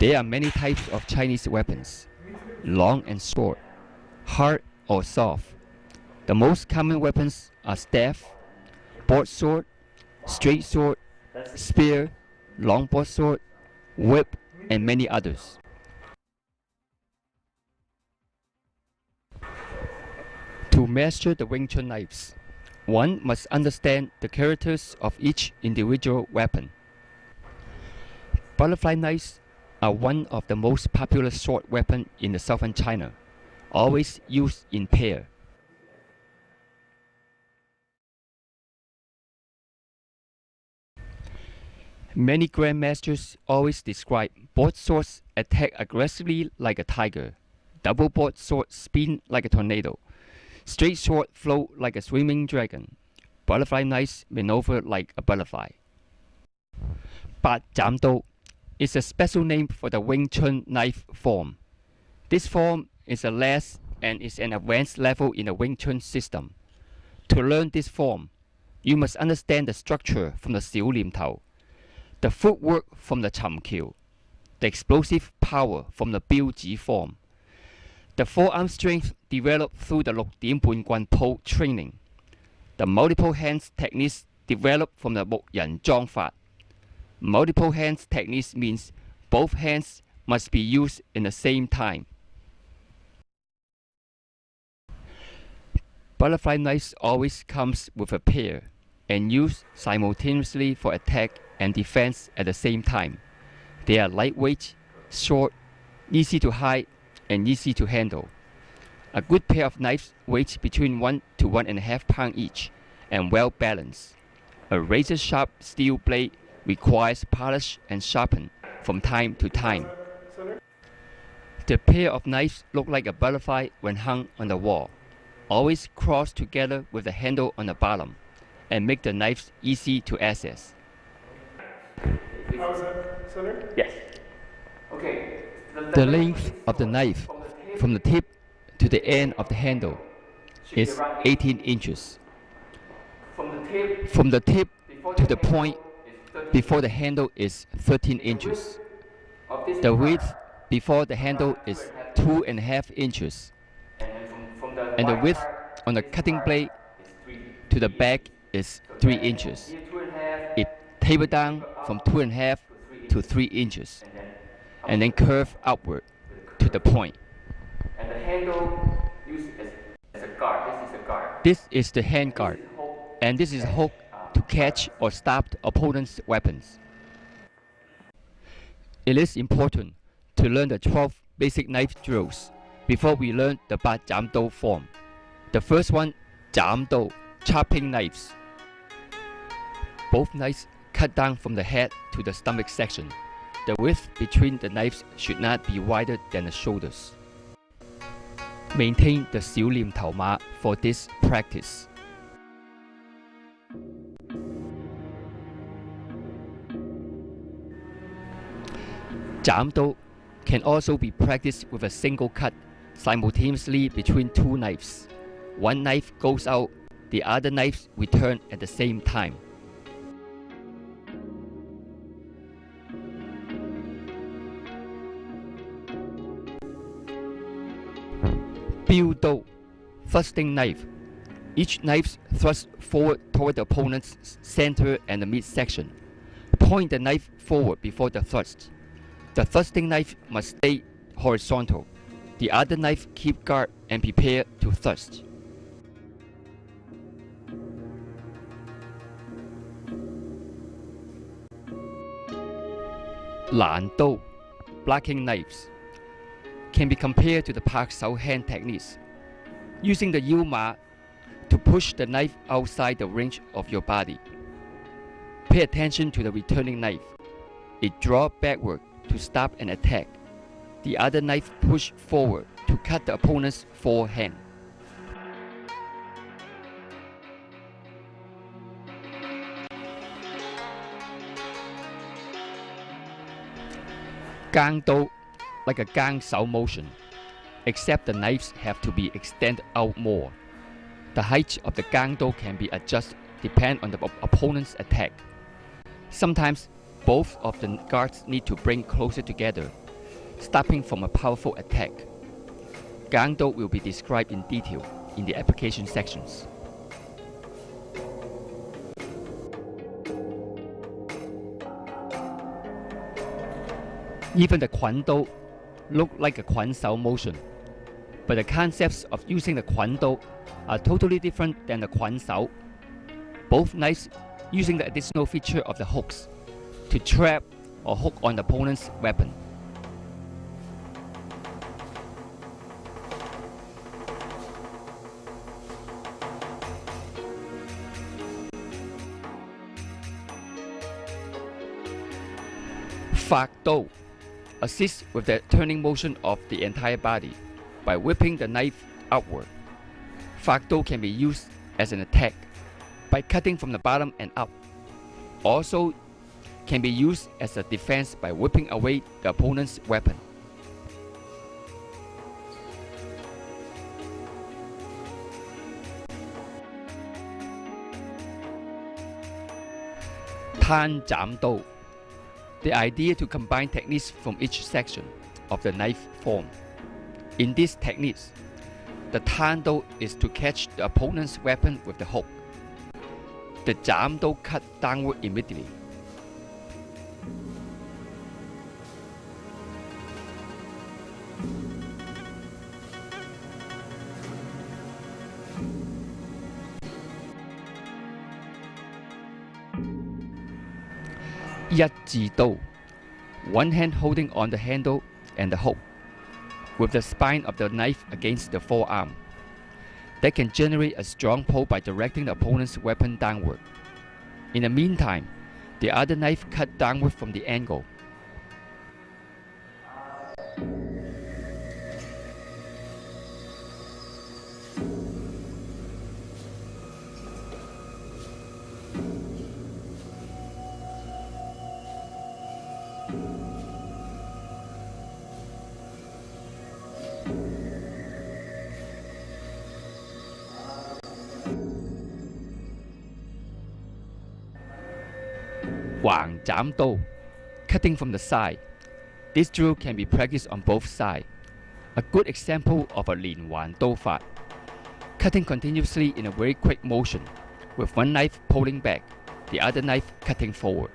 There are many types of Chinese weapons, long and short, hard or soft. The most common weapons are staff, broadsword, straight sword, spear, long broadsword, whip, and many others. To master the Wing Chun knives, one must understand the characters of each individual weapon. Butterfly knives are one of the most popular sword weapons in the southern China, always used in pair. Many grandmasters always describe broadswords attack aggressively like a tiger, double broadsword spin like a tornado, straight sword flow like a swimming dragon, butterfly knives maneuver like a butterfly. Bat Jam Do is a special name for the Wing Chun knife form. This form is a last and is an advanced level in the Wing Chun system. To learn this form, you must understand the structure from the Xiu Lim Tao, the footwork from the Cham Kiu, the explosive power from the Biu Ji form, the forearm strength developed through the 6點半棍 Po training, the multiple hands techniques developed from the 木人樁法. Multiple hands techniques means both hands must be used in the same time. Butterfly knives always comes with a pair and used simultaneously for attack and defense at the same time. They are lightweight, short, easy to hide, and easy to handle. A good pair of knives weighs between 1 to 1.5 pounds each and well balanced. A razor-sharp steel blade requires polish and sharpen from time to time. The pair of knives look like a butterfly when hung on the wall, always crossed together with the handle on the bottom, and make the knives easy to access. Yes. Okay. The length of the knife from the tip to the end of the handle is 18 inches. From the tip to the point before the handle is 13 inches. The width before the handle is 2.5 inches. And the width on the cutting blade to the back is 3 inches. It taper down from 2.5 to 3 inches and then curve upward to the point. And the handle used as a guard. This is a guard. This is the hand guard, and this is a hook to catch or stop the opponent's weapons. It is important to learn the 12 basic knife drills before we learn the Bat Jam Do form. The first one, Jam Do, chopping knives. Both knives cut down from the head to the stomach section. The width between the knives should not be wider than the shoulders. Maintain the Xiu Lim Tao Ma for this practice. Jam Do can also be practiced with a single cut simultaneously between two knives. One knife goes out, the other knives return at the same time. Biu Do, thrusting knife. Each knife thrusts forward toward the opponent's center and the midsection. Point the knife forward before the thrust. The thrusting knife must stay horizontal. The other knife keep guard and prepare to thrust. Lan Do, blocking knives, can be compared to the Pak Sao hand techniques, using the Yu Ma to push the knife outside the range of your body. Pay attention to the returning knife. It draws backward to stop an attack. The other knife push forward to cut the opponent's forehand. Gang Do, like a gang sao motion, except the knives have to be extended out more. The height of the gang do can be adjusted depending on the opponent's attack. Sometimes both of the guards need to bring closer together stopping from a powerful attack. Gangdo will be described in detail in the application sections. Even the Kwando look like a Kwanshao motion, but the concepts of using the Kwando are totally different than the Kwanshao. Both knives using the additional feature of the hooks to trap or hook on the opponent's weapon. Phạc Do assists with the turning motion of the entire body by whipping the knife outward. Phạc Do can be used as an attack by cutting from the bottom and up. Also can be used as a defense by whipping away the opponent's weapon. Tan Cham Do. The idea to combine techniques from each section of the knife form. In these techniques, the Tan Do is to catch the opponent's weapon with the hook. The Cham Do cut downward immediately. Yaji Do. One hand holding on the handle and the hook, with the spine of the knife against the forearm. That can generate a strong pull by directing the opponent's weapon downward. In the meantime, the other knife cut downward from the angle. Wang Cham Do, cutting from the side. This drill can be practiced on both sides. A good example of a Lin Wan Do Fa, cutting continuously in a very quick motion, with one knife pulling back, the other knife cutting forward.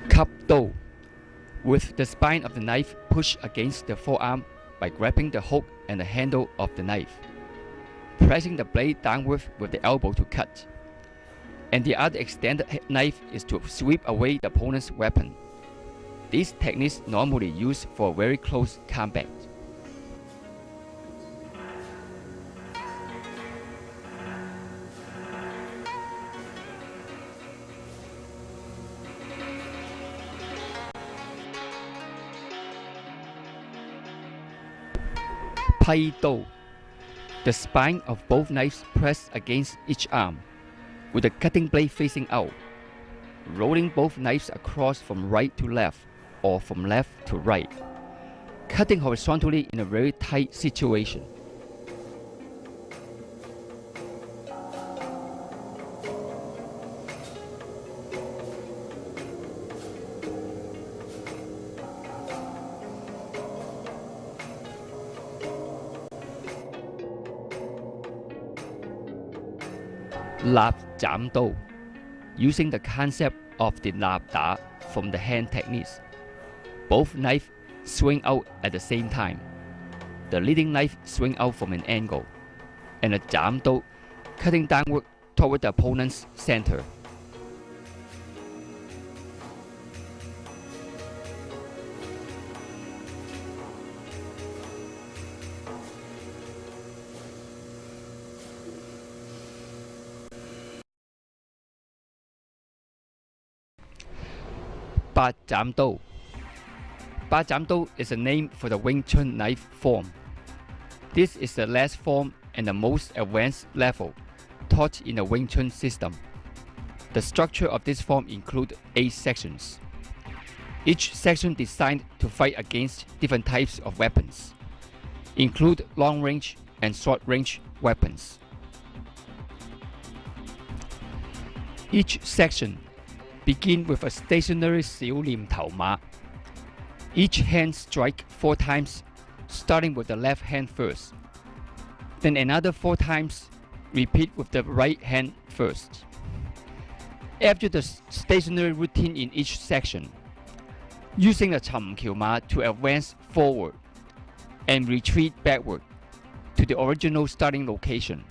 Cup Do, with the spine of the knife pushed against the forearm by grabbing the hook and the handle of the knife, pressing the blade downward with the elbow to cut, and the other extended knife is to sweep away the opponent's weapon. These techniques normally used for very close combat. Pai Do. The spine of both knives pressed against each arm, with the cutting blade facing out, rolling both knives across from right to left or from left to right, cutting horizontally in a very tight situation. Lap Cham Do, using the concept of the Lap Da from the hand techniques. Both knives swing out at the same time. The leading knife swing out from an angle, and the Cham Do cutting downward toward the opponent's center. Ba Zam Do. Ba Zam Do is a name for the Wing Chun knife form. This is the last form and the most advanced level taught in the Wing Chun system. The structure of this form includes 8 sections. Each section designed to fight against different types of weapons, include long-range and short-range weapons. Each section begins with a stationary 小念頭馬. Each hand strike 4 times, starting with the left hand first. Then another 4 times, repeat with the right hand first. After the stationary routine in each section, using the 尋橋馬 to advance forward and retreat backward to the original starting location,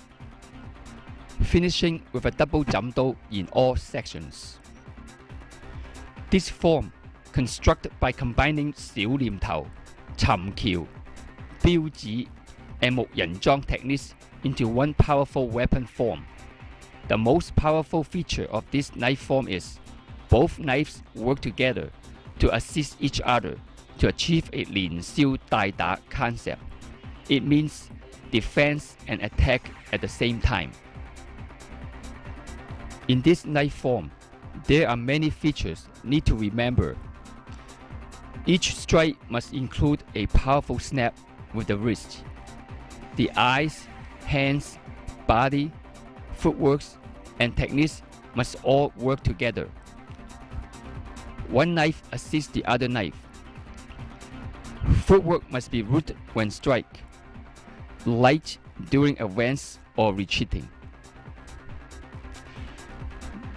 finishing with a double 斬刀 in all sections. This form, constructed by combining 小念頭, 尋橋, 標指, and 木人樁 techniques into one powerful weapon form. The most powerful feature of this knife form is both knives work together to assist each other to achieve a 連消帶打 concept. It means defense and attack at the same time. In this knife form, there are many features need to remember. Each strike must include a powerful snap with the wrist. The eyes, hands, body, footwork, and techniques must all work together. One knife assists the other knife. Footwork must be rooted when strike, light during advance or retreating.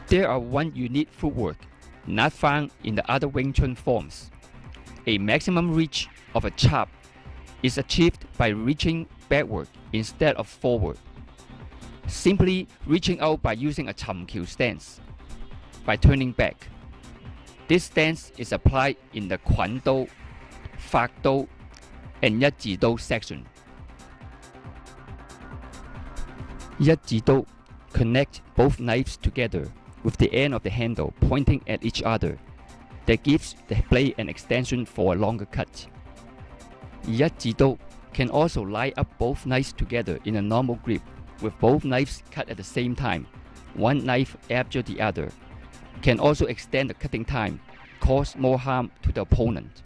There are one unique footwork not found in the other Wing Chun forms. A maximum reach of a chop is achieved by reaching backward instead of forward. Simply reaching out by using a 尋橋 stance, by turning back. This stance is applied in the 捆刀, 發刀, and 一字刀 section. 一字刀 connect both knives together with the end of the handle pointing at each other. That gives the blade an extension for a longer cut. 一字刀 can also line up both knives together in a normal grip with both knives cut at the same time, one knife after the other. Can also extend the cutting time, cause more harm to the opponent.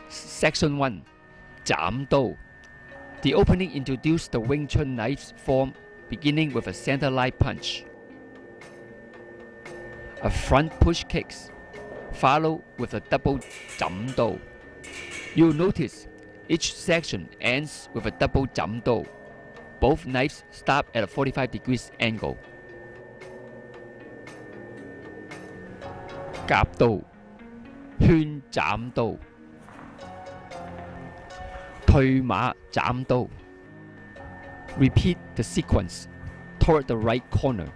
Section 1, 斬刀. The opening introduced the Wing Chun knife form beginning with a center line punch, a front push kicks, followed with a double 斬刀. You'll notice each section ends with a double 斬刀. Both knives stop at a 45 degrees angle. 夾刀、圈斬刀、退馬斬刀。Repeat the sequence toward the right corner.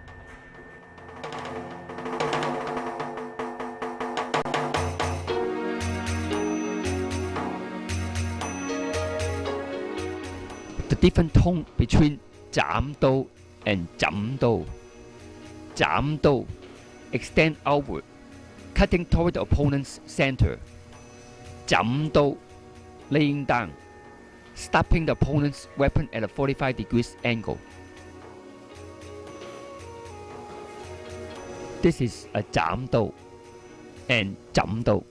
The different tone between 斬刀 and 枕刀. 斬刀 extend outward, cutting toward the opponent's center. 枕刀 laying down, stopping the opponent's weapon at a 45 degrees angle. This is a 斬刀 and 枕刀.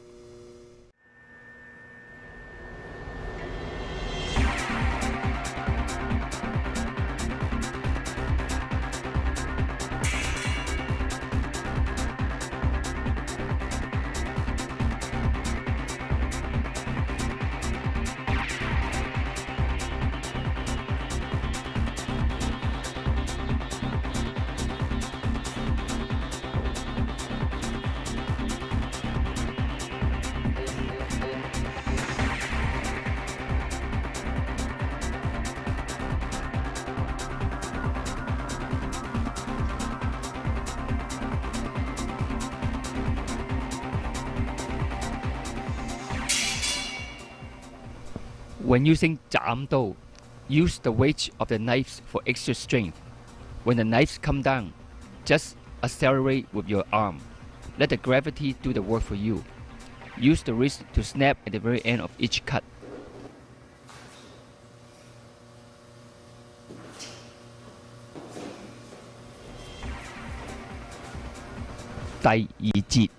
When using 斬刀, use the weight of the knives for extra strength. When the knives come down, just accelerate with your arm. Let the gravity do the work for you. Use the wrist to snap at the very end of each cut. 第二節，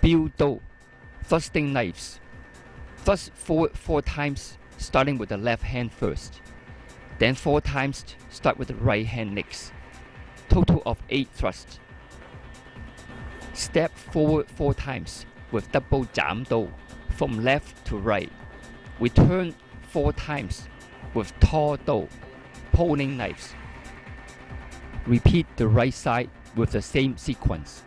標刀 thrusting knives. Thrust forward 4 times, starting with the left hand first. Then 4 times, start with the right hand next. Total of 8 thrusts. Step forward 4 times with double 斬刀 from left to right. Return 4 times with 拖刀 pulling knives. Repeat the right side with the same sequence.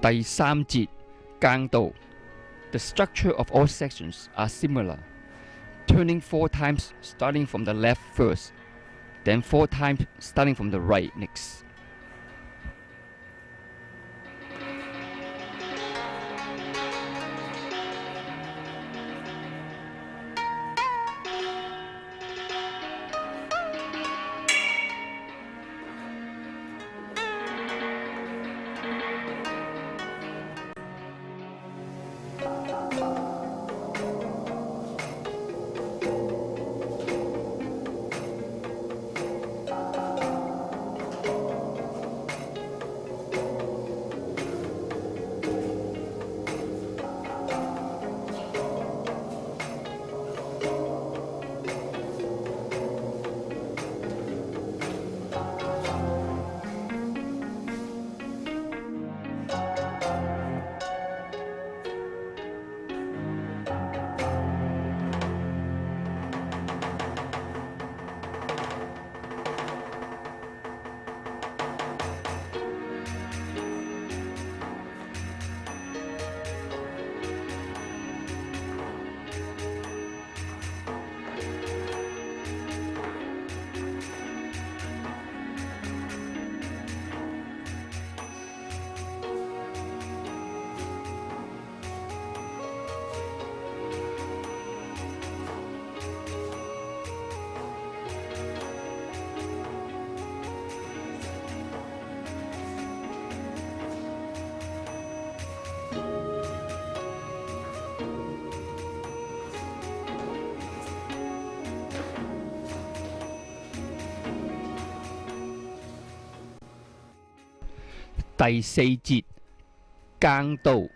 第三節耕刀 The structure of all sections are similar. Turning 4 times starting from the left first, then 4 times starting from the right next. 第四節耕刀。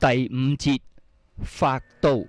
第五節發刀。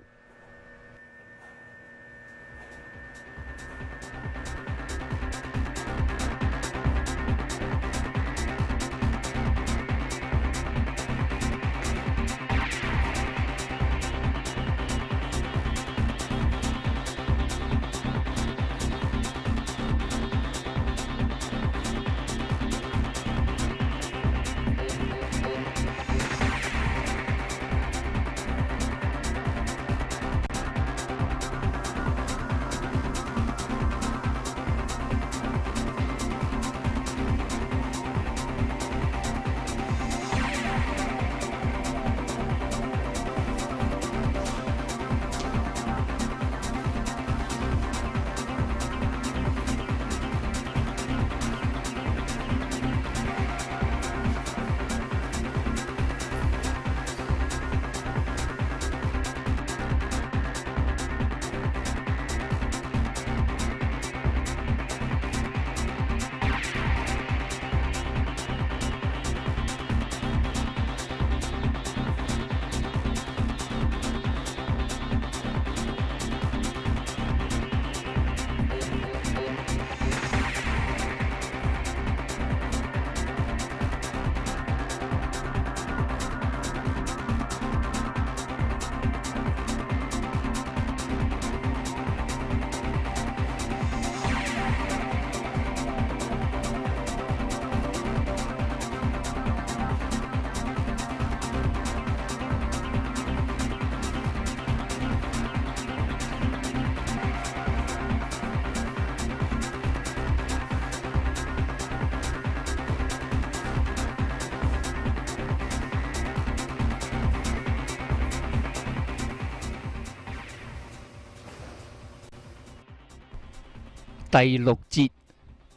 第六節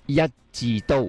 一字刀。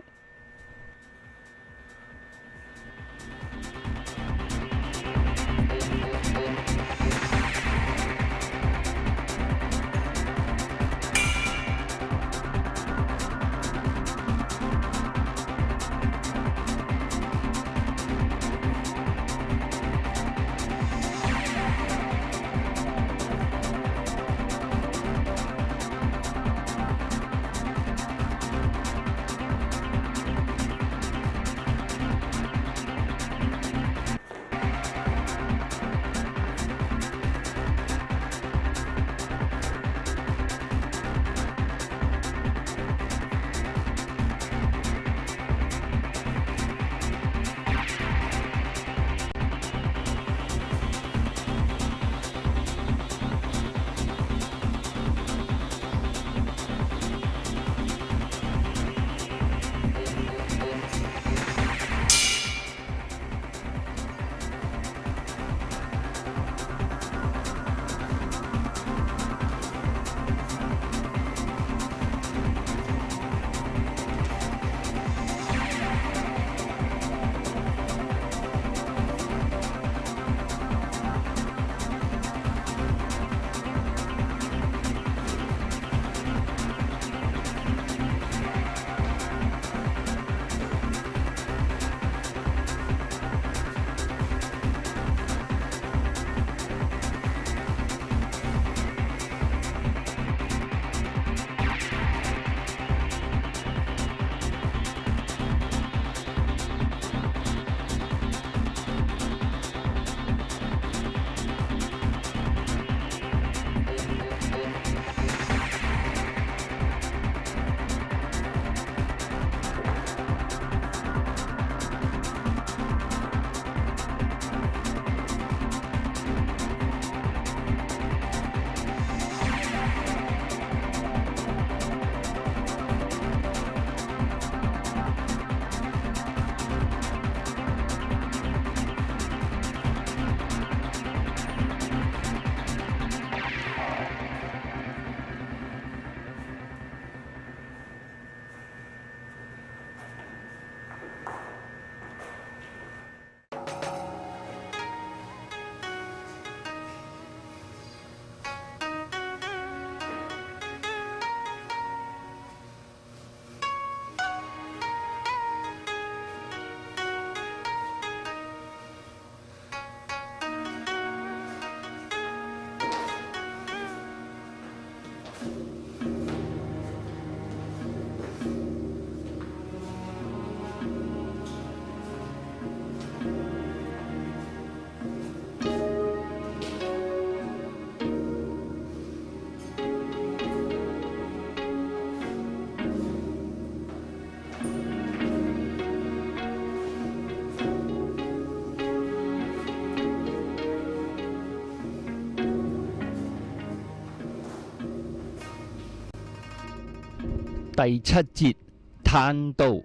第七節攤刀。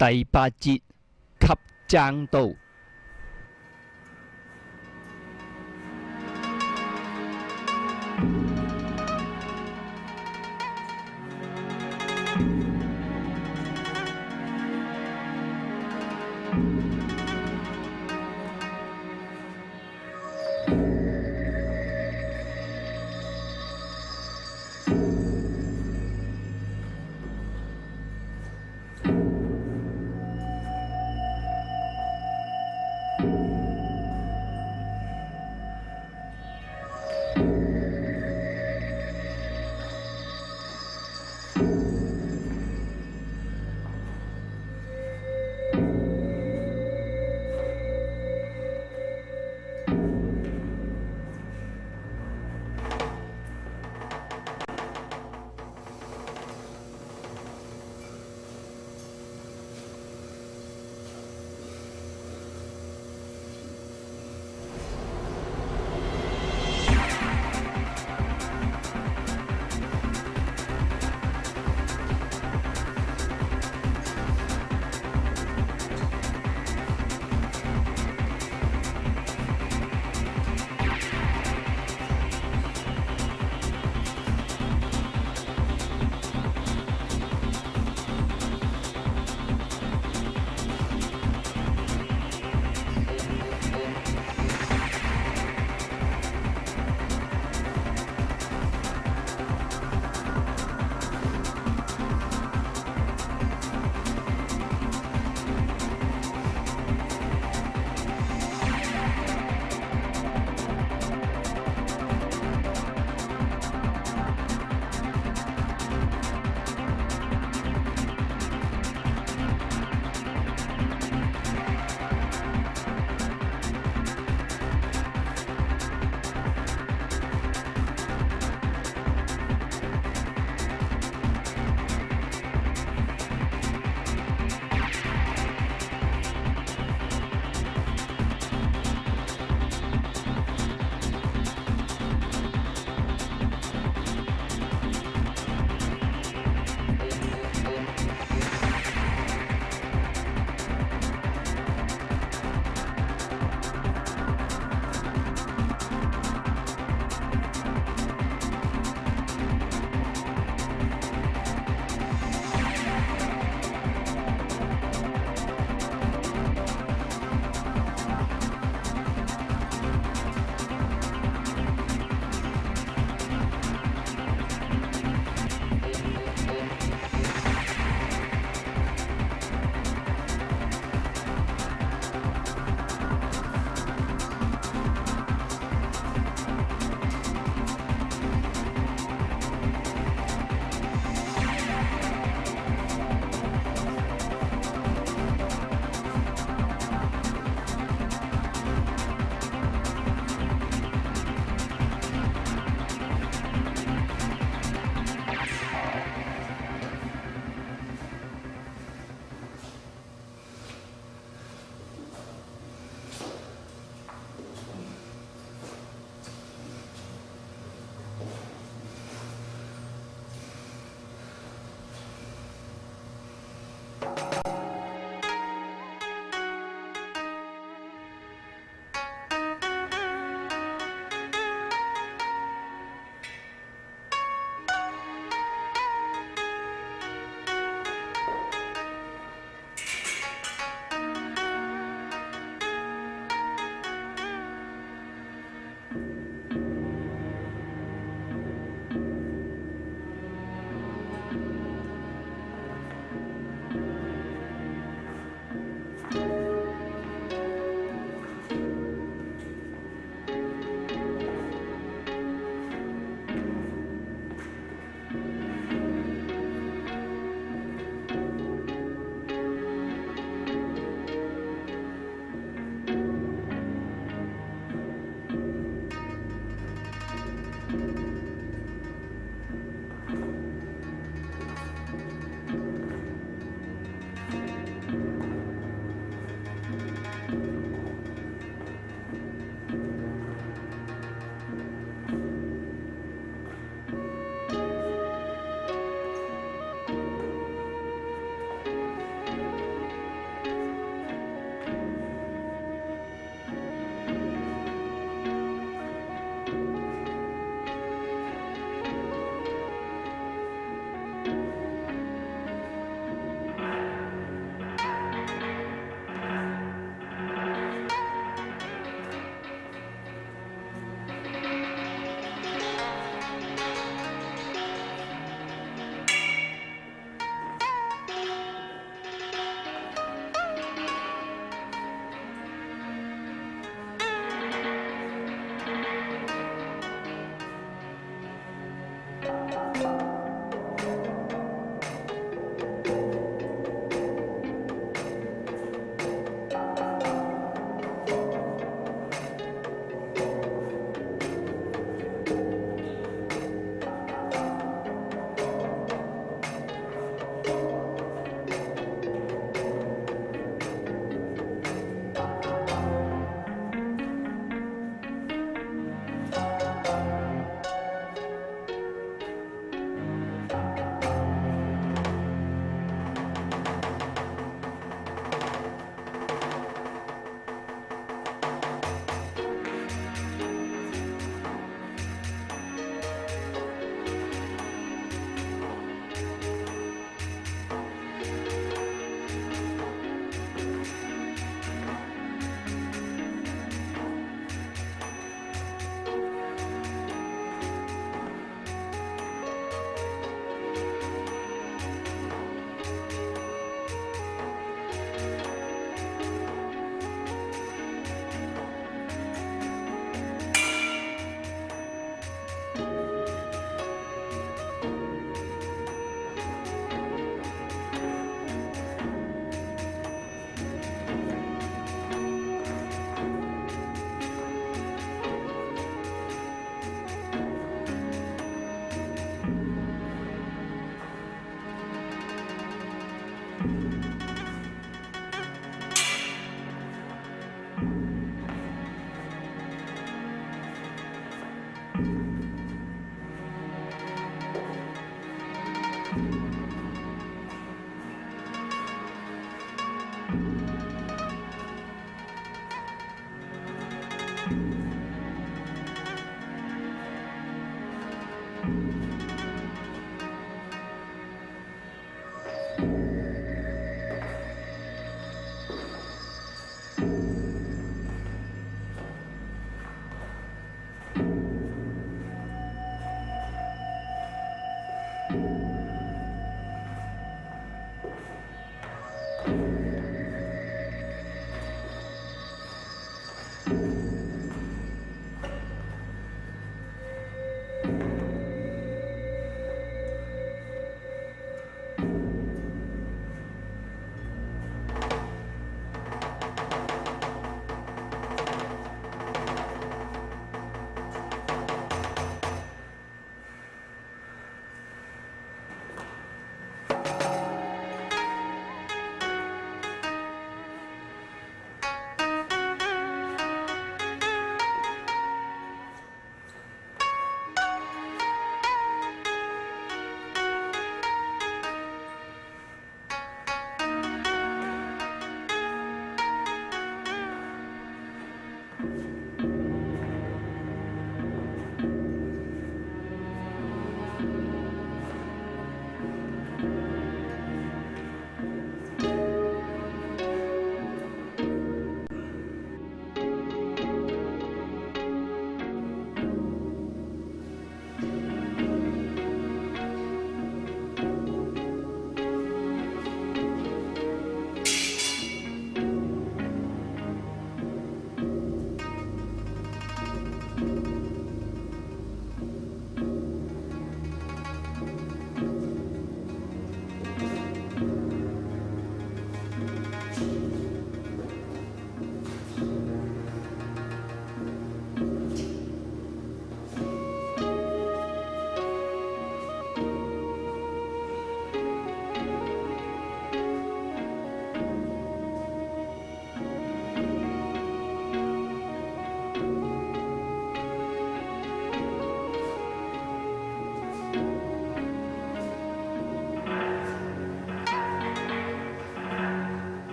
第八節吸爭刀。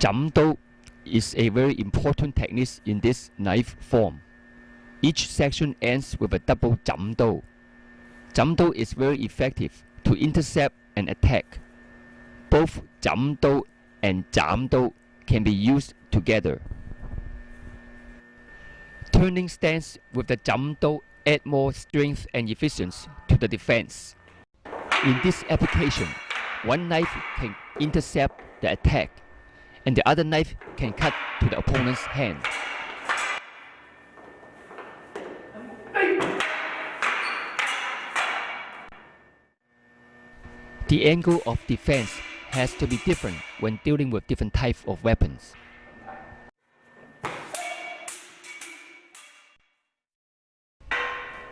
Jamdo is a very important technique in this knife form. Each section ends with a double jamdo. Jamdo is very effective to intercept and attack. Both jamdo and jamdo can be used together. Turning stance with the jamdo add more strength and efficiency to the defense. In this application, one knife can intercept the attack, and the other knife can cut to the opponent's hand. The angle of defense has to be different when dealing with different types of weapons.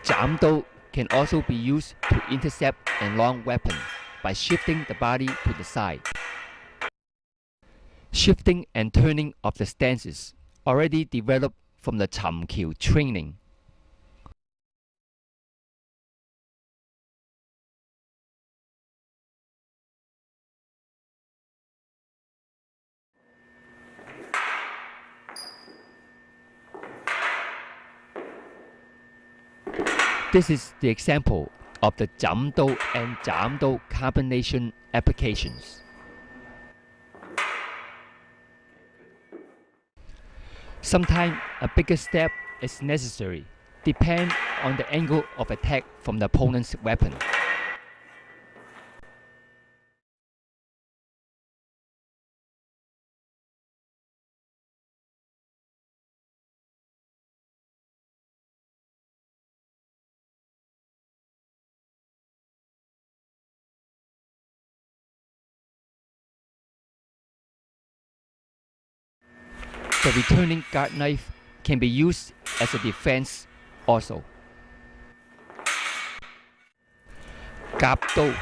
Jamdo can also be used to intercept a long weapon by shifting the body to the side. Shifting and turning of the stances already developed from the Chamkiu training. This is the example of the Jamdo and Jamdo combination applications. Sometimes a bigger step is necessary, depending on the angle of attack from the opponent's weapon. The returning guard knife can be used as a defense also. Gapdo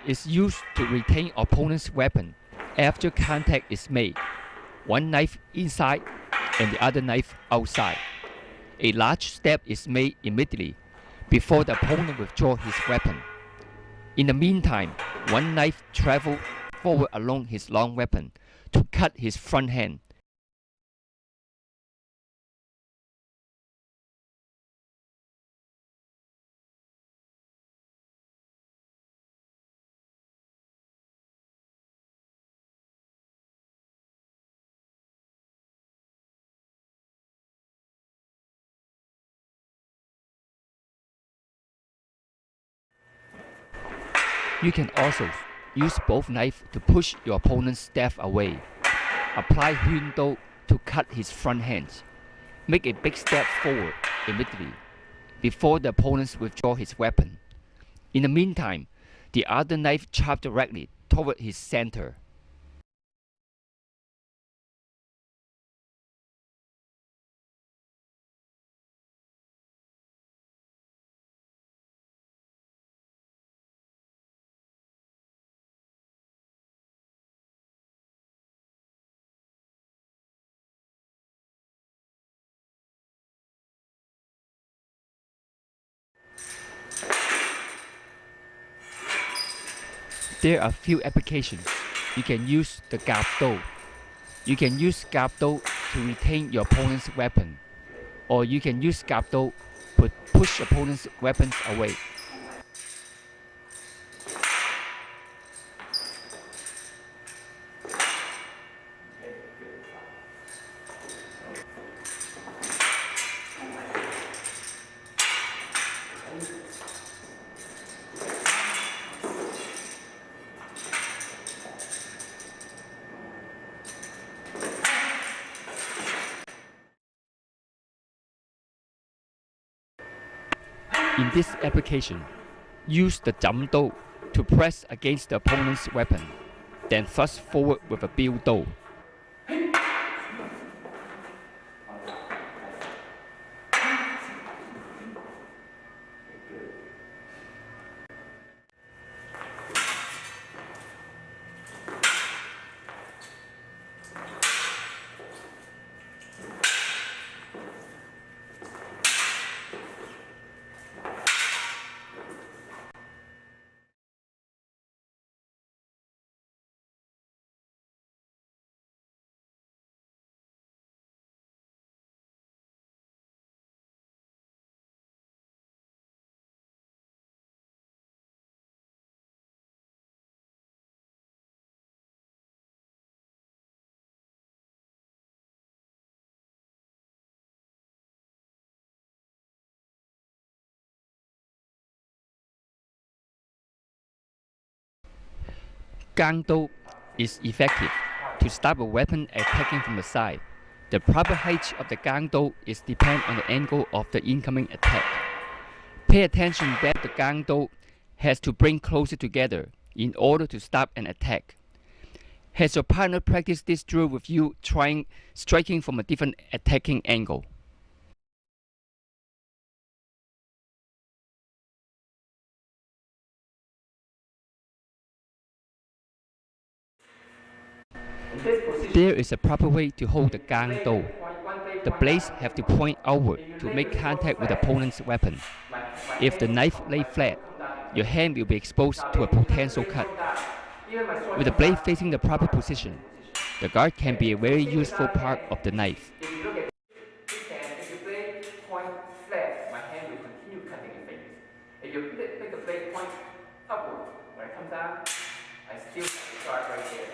is used to retain opponent's weapon after contact is made, one knife inside and the other knife outside. A large step is made immediately before the opponent withdraws his weapon. In the meantime, one knife travels forward along his long weapon to cut his front hand. You can also use both knives to push your opponent's staff away. Apply Hyundo to cut his front hand. Make a big step forward immediately before the opponent withdraws his weapon. In the meantime, the other knife chops directly toward his center. There are few applications. You can use the Gapdo. You can use Gapdo to retain your opponent's weapon, or you can use Gapdo to push opponent's weapons away. In this application, use the Jamdo to press against the opponent's weapon, then thrust forward with a Bildo. Gang Do is effective to stop a weapon attacking from the side. The proper height of the Gang Do is depend on the angle of the incoming attack. Pay attention that the Gang Do has to bring closer together in order to stop an attack. Has your partner practiced this drill with you striking from a different attacking angle? There is a proper way to hold the Gang Do. The blades have to point outward to make contact with the opponent's weapon. If the knife lay flat, your hand will be exposed to a potential cut. With the blade facing the proper position, the guard can be a very useful part of the knife. If you look at if the blade point flat, my hand will continue cutting your fingers. If you make the blade point upward, when it comes down, I still have the guard right there.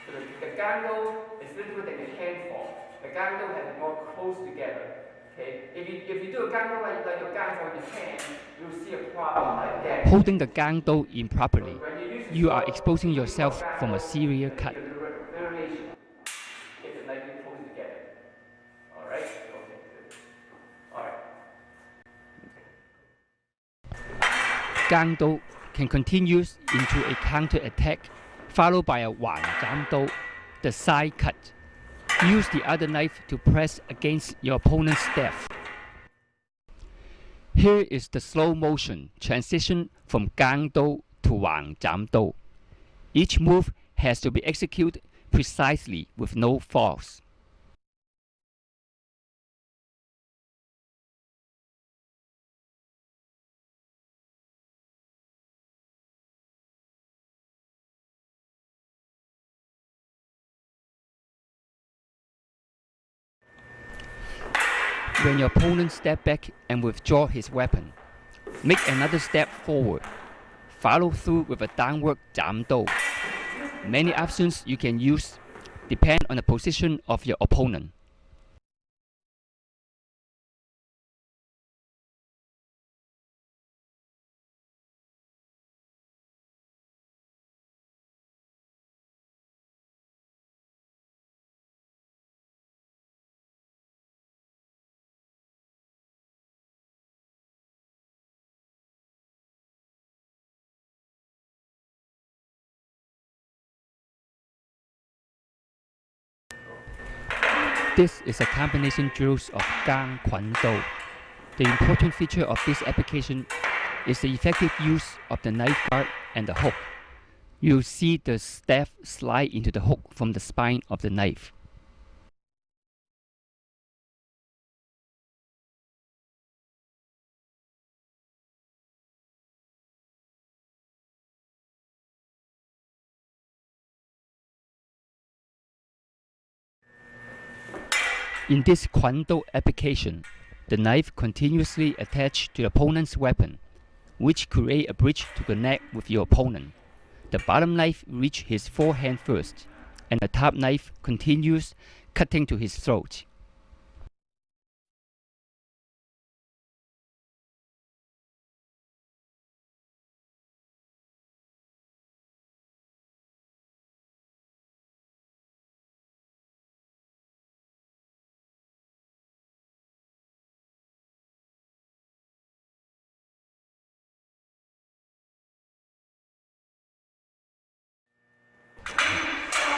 So the Gang Do is a little bit like a hand form. The Gang Do has more close together. Okay? If you do a Gang Do like your Gang Do in your hand, you'll see a problem like that. Holding the Gang Do improperly, you are exposing yourself from a severe cut. Variation. Get the knife close together. Alright? Okay, good. Alright. Gang Do can continue into a counter attack, followed by a Wang Zham Do, the side cut. Use the other knife to press against your opponent's staff. Here is the slow motion transition from Gang Do to Wang Zham Do. Each move has to be executed precisely with no faults. When your opponent steps back and withdraws his weapon, make another step forward. Follow through with a downward Zham Do. Many options you can use depend on the position of your opponent. This is a combination drills of Gang Quan Do. The important feature of this application is the effective use of the knife guard and the hook. You'll see the staff slide into the hook from the spine of the knife. In this Quan Do application, the knife continuously attached to the opponent's weapon, which create a bridge to connect with your opponent. The bottom knife reaches his forehand first, and the top knife continues cutting to his throat.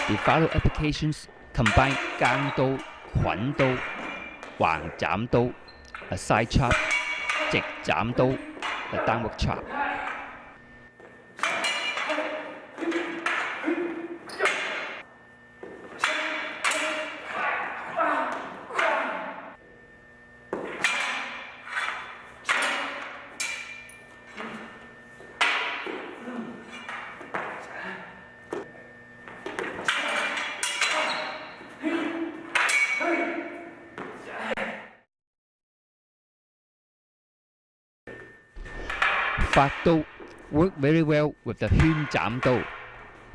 The follow applications combine Gang Do, Quan Do, Wang Zham Do, a side chop, Jek Zham Do, a downward chop. Phạt Do work very well with the Hun Zham Do.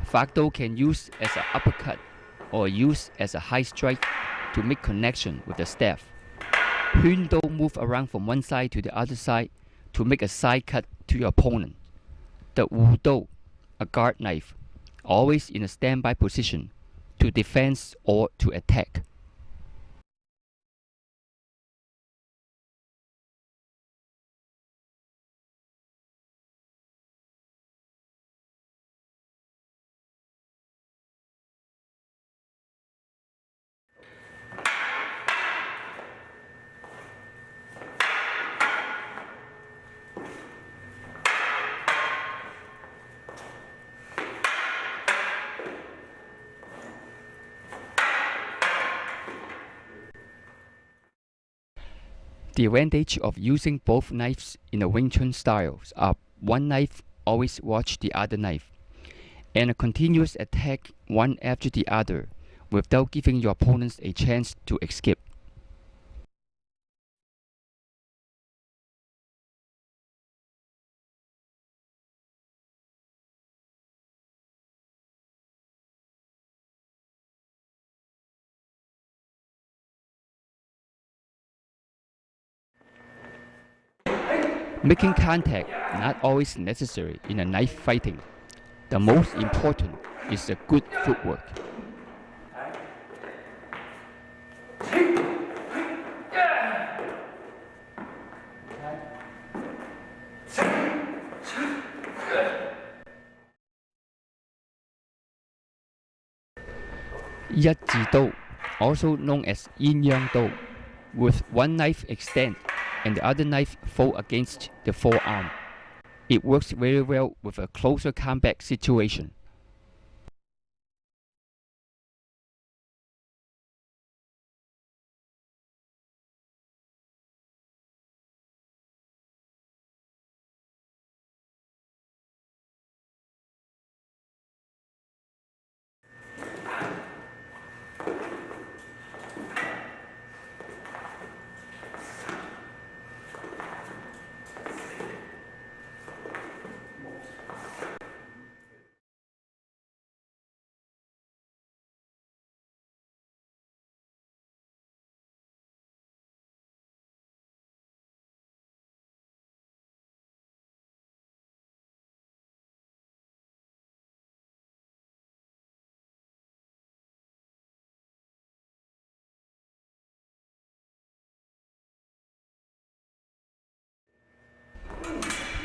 Phạt Do can use as an uppercut or use as a high strike to make connection with the staff. Hun Do move around from one side to the other side to make a side cut to your opponent. The Wu Do, a guard knife, always in a standby position, to defend or to attack. The advantage of using both knives in the Wing Chun styles are one knife always watch the other knife, and a continuous attack one after the other without giving your opponents a chance to escape. Making contact not always necessary in a knife fighting. The most important is the good footwork. Yaji-do, also known as yin-yang-do, with one knife extend and the other knife fall against the forearm. It works very well with a closer combat situation.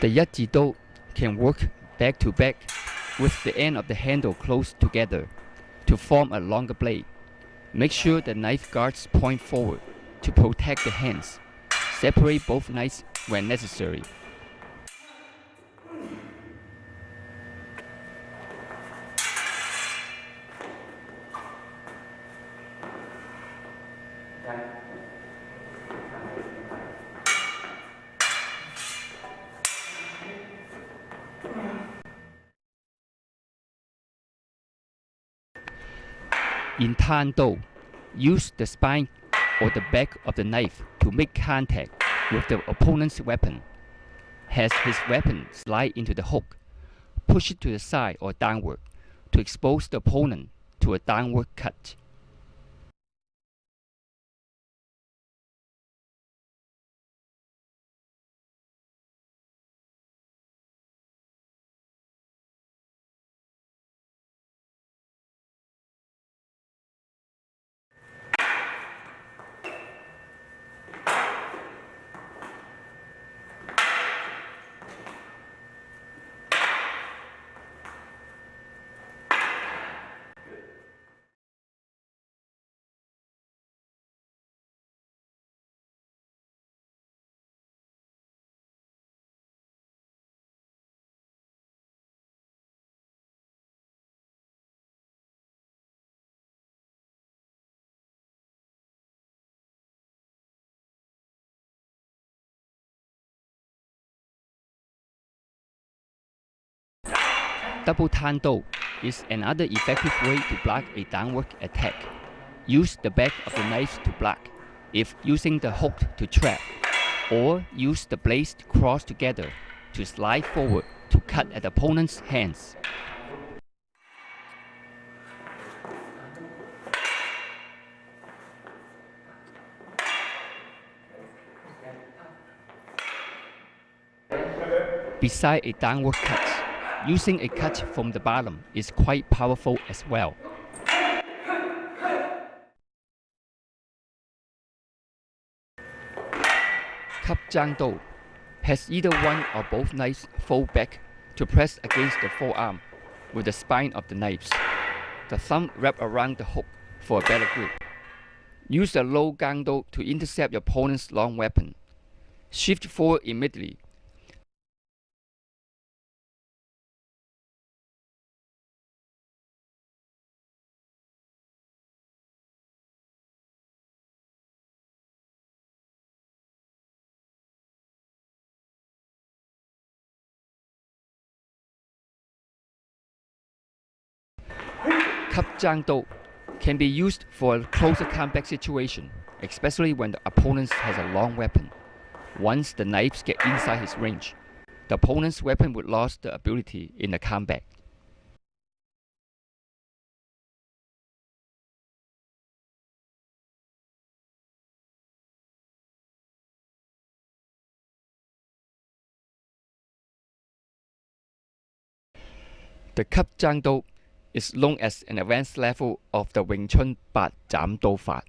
The yaji-do can work back to back with the end of the handle close together to form a longer blade. Make sure the knife guards point forward to protect the hands. Separate both knives when necessary. In Tan-do, use the spine or the back of the knife to make contact with the opponent's weapon. Has his weapon slide into the hook, push it to the side or downward to expose the opponent to a downward cut. Double Tan-do is another effective way to block a downward attack. Use the back of the knife to block, if using the hook to trap, or use the blades to cross together to slide forward to cut at the opponent's hands. Beside a downward cut, using a cut from the bottom is quite powerful as well. Cup Jang Do has either one or both knives fold back to press against the forearm with the spine of the knives. The thumb wrapped around the hook for a better grip. Use the low Gang Do to intercept your opponent's long weapon. Shift forward immediately. Cup Jang Do can be used for a closer combat situation, especially when the opponent has a long weapon. Once the knives get inside his range, the opponent's weapon would lose the ability in the combat. The Cup Jang Do is known as an advanced level of the Wing Chun 八斬刀法.